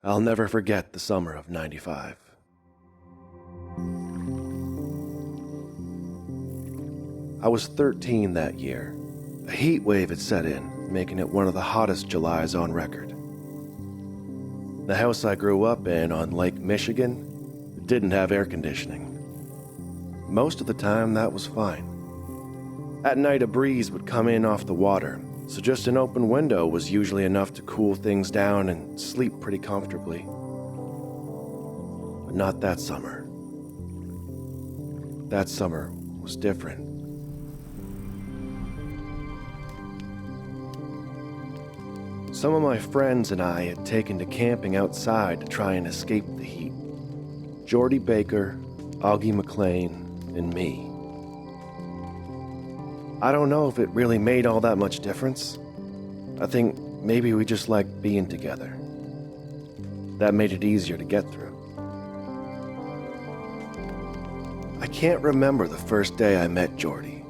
I'll never forget the summer of '95. I was 13 that year. A heat wave had set in, making it one of the hottest Julys on record. The house I grew up in on Lake Michigan didn't have air conditioning. Most of the time, that was fine. At night, a breeze would come in off the water, so just an open window was usually enough to cool things down and sleep pretty comfortably. But not that summer. That summer was different. Some of my friends and I had taken to camping outside to try and escape the heat. Geordie Baker, Augie McLean, and me. I don't know if it really made all that much difference. I think maybe we just liked being together. That made it easier to get through. I can't remember the first day I met Geordie.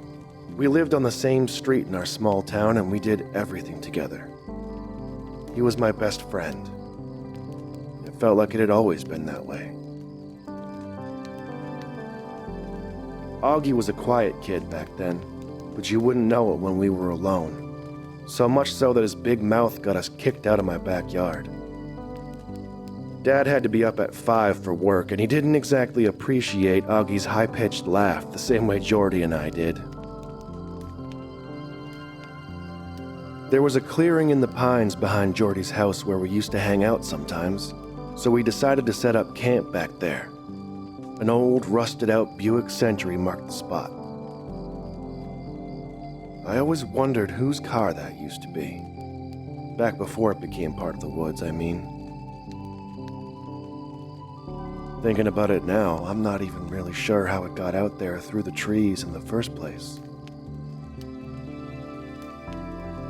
We lived on the same street in our small town and we did everything together. He was my best friend. It felt like it had always been that way. Augie was a quiet kid back then, but you wouldn't know it when we were alone. So much so that his big mouth got us kicked out of my backyard. Dad had to be up at 5 for work, and he didn't exactly appreciate Augie's high-pitched laugh the same way Geordie and I did. There was a clearing in the pines behind Geordie's house where we used to hang out sometimes, so we decided to set up camp back there. An old, rusted-out Buick Century marked the spot. I always wondered whose car that used to be. Back before it became part of the woods, I mean. Thinking about it now, I'm not even really sure how it got out there through the trees in the first place.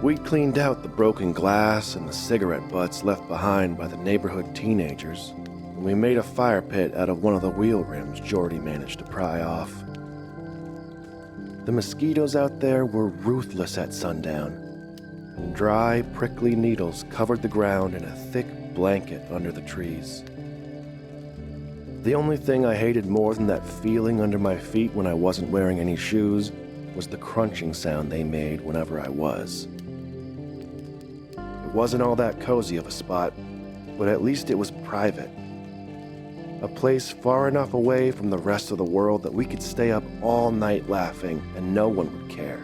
We'd cleaned out the broken glass and the cigarette butts left behind by the neighborhood teenagers, and we made a fire pit out of one of the wheel rims Geordie managed to pry off. The mosquitoes out there were ruthless at sundown, and dry, prickly needles covered the ground in a thick blanket under the trees. The only thing I hated more than that feeling under my feet when I wasn't wearing any shoes was the crunching sound they made whenever I was. It wasn't all that cozy of a spot, but at least it was private. A place far enough away from the rest of the world that we could stay up all night laughing and no one would care.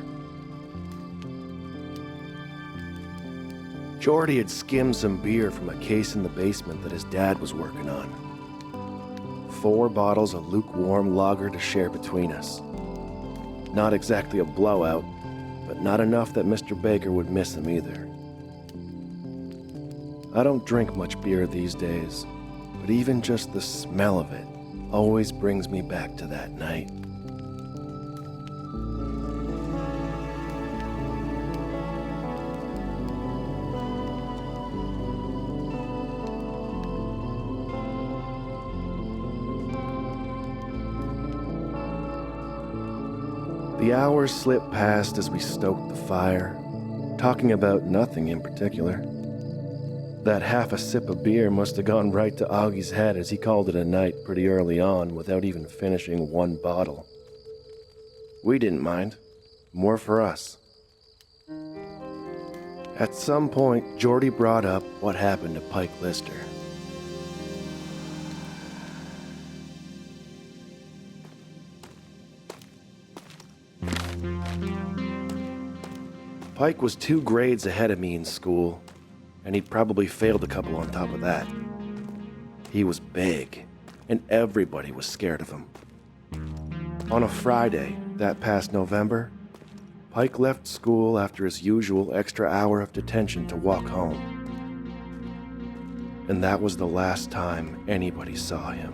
Geordie had skimmed some beer from a case in the basement that his dad was working on. 4 bottles of lukewarm lager to share between us. Not exactly a blowout, but not enough that Mr. Baker would miss him either. I don't drink much beer these days, but even just the smell of it always brings me back to that night. The hours slipped past as we stoked the fire, talking about nothing in particular. That half a sip of beer must have gone right to Augie's head as he called it a night pretty early on without even finishing 1 bottle. We didn't mind. More for us. At some point, Geordie brought up what happened to Pike Lister. Pike was 2 grades ahead of me in school, and he'd probably failed a couple on top of that. He was big, and everybody was scared of him. On a Friday, that past November, Pike left school after his usual extra hour of detention to walk home. And that was the last time anybody saw him.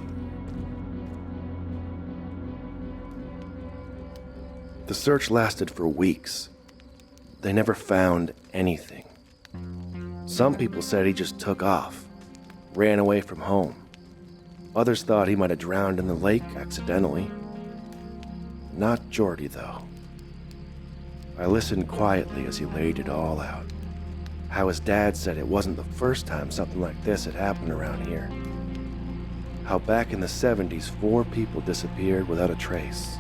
The search lasted for weeks. They never found anything. Some people said he just took off, ran away from home. Others thought he might have drowned in the lake accidentally. Not Geordie, though. I listened quietly as he laid it all out. how his dad said it wasn't the first time something like this had happened around here. How back in the 70s, 4 people disappeared without a trace.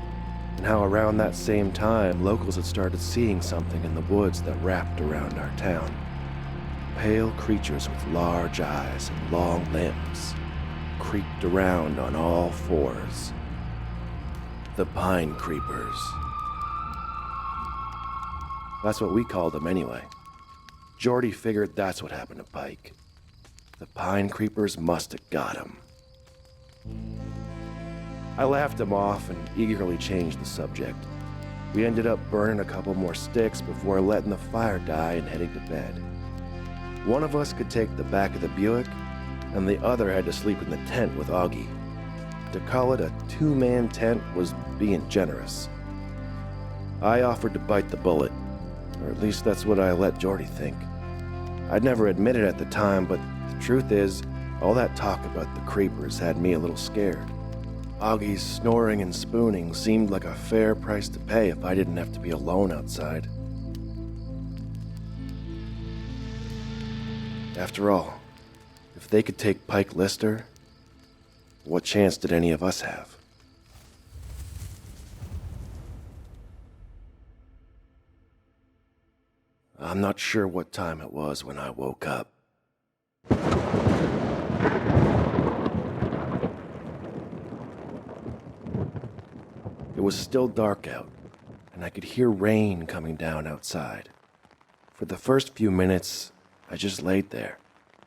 And how around that same time, locals had started seeing something in the woods that wrapped around our town. Pale creatures with large eyes and long limbs creeped around on all 4s. The Pine Creepers. That's what we called them anyway. Jordy figured that's what happened to Pike. The Pine Creepers must have got him. I laughed him off and eagerly changed the subject. We ended up burning a couple more sticks before letting the fire die and heading to bed. One of us could take the back of the Buick, and the other had to sleep in the tent with Augie. To call it a 2-man tent was being generous. I offered to bite the bullet, or at least that's what I let Jordy think. I'd never admit it at the time, but the truth is, all that talk about the creepers had me a little scared. Augie's snoring and spooning seemed like a fair price to pay if I didn't have to be alone outside. After all, if they could take Pike Lister, what chance did any of us have? I'm not sure what time it was when I woke up. It was still dark out, and I could hear rain coming down outside. For the first few minutes, I just laid there,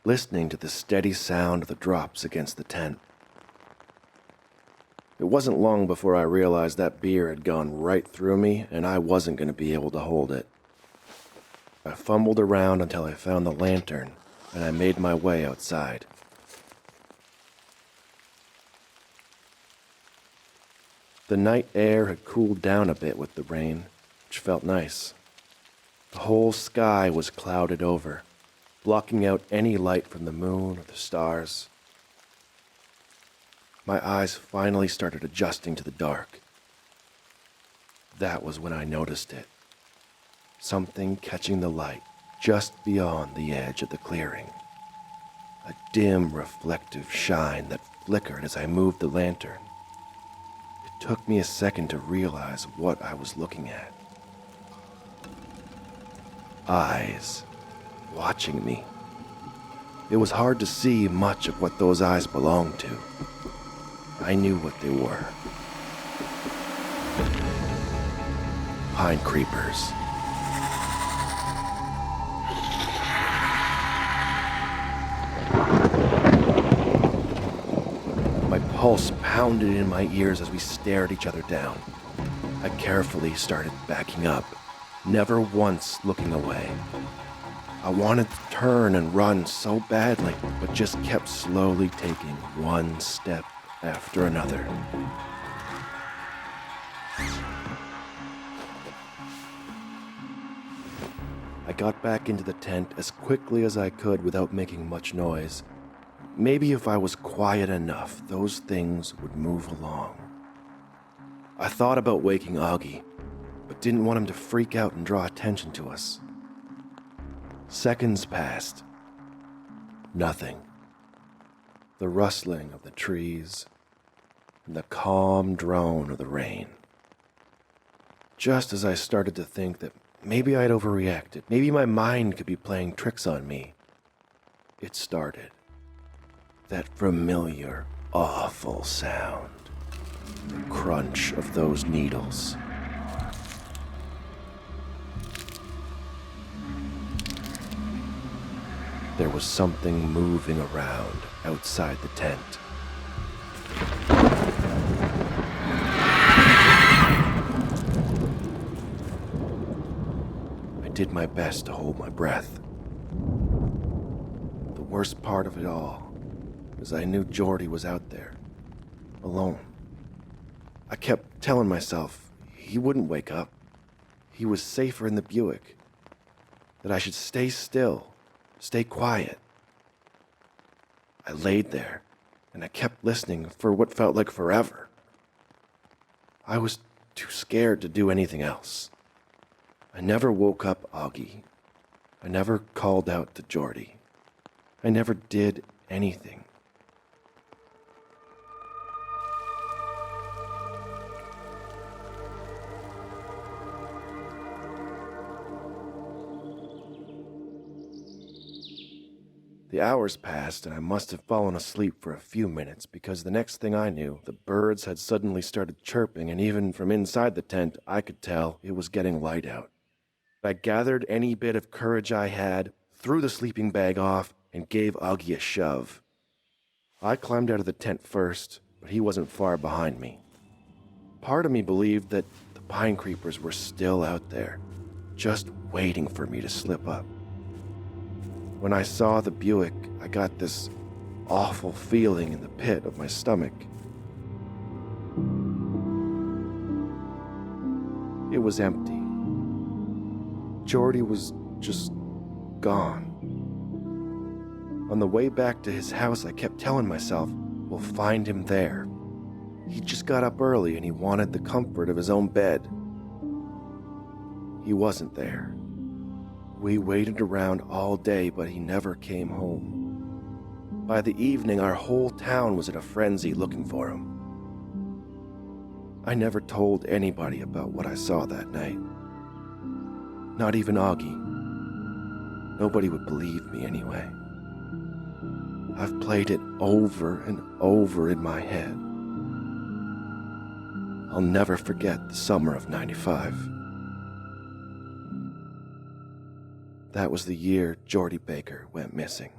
listening to the steady sound of the drops against the tent. It wasn't long before I realized that beer had gone right through me, and I wasn't going to be able to hold it. I fumbled around until I found the lantern, and I made my way outside. The night air had cooled down a bit with the rain, which felt nice. The whole sky was clouded over, blocking out any light from the moon or the stars. My eyes finally started adjusting to the dark. That was when I noticed it. Something catching the light just beyond the edge of the clearing. A dim, reflective shine that flickered as I moved the lantern. It took me a second to realize what I was looking at. Eyes watching me. It was hard to see much of what those eyes belonged to. I knew what they were. Pine Creepers. My pulse pounded in my ears as we stared each other down. I carefully started backing up, never once looking away. I wanted to turn and run so badly, but just kept slowly taking one step after another. I got back into the tent as quickly as I could without making much noise. Maybe if I was quiet enough, those things would move along. I thought about waking Augie, but didn't want him to freak out and draw attention to us. Seconds passed. Nothing. The rustling of the trees and the calm drone of the rain. Just as I started to think that maybe I'd overreacted, maybe my mind could be playing tricks on me, it started. That familiar, awful sound. The crunch of those needles. There was something moving around outside the tent. I did my best to hold my breath. The worst part of it all is I knew Jordy was out there, alone. I kept telling myself he wouldn't wake up. He was safer in the Buick. That I should stay still, stay quiet. I laid there, and I kept listening for what felt like forever. I was too scared to do anything else. I never woke up Augie. I never called out to Jordy. I never did anything. The hours passed, and I must have fallen asleep for a few minutes because the next thing I knew, the birds had suddenly started chirping, and even from inside the tent, I could tell it was getting light out. I gathered any bit of courage I had, threw the sleeping bag off, and gave Augie a shove. I climbed out of the tent first, but he wasn't far behind me. Part of me believed that the pine creepers were still out there, just waiting for me to slip up. When I saw the Buick, I got this awful feeling in the pit of my stomach. It was empty. Jordy was just gone. On the way back to his house, I kept telling myself, we'll find him there. He just got up early and he wanted the comfort of his own bed. He wasn't there. We waited around all day, but he never came home. By the evening, our whole town was in a frenzy looking for him. I never told anybody about what I saw that night. Not even Augie. Nobody would believe me anyway. I've played it over and over in my head. I'll never forget the summer of '95. That was the year Jordy Baker went missing.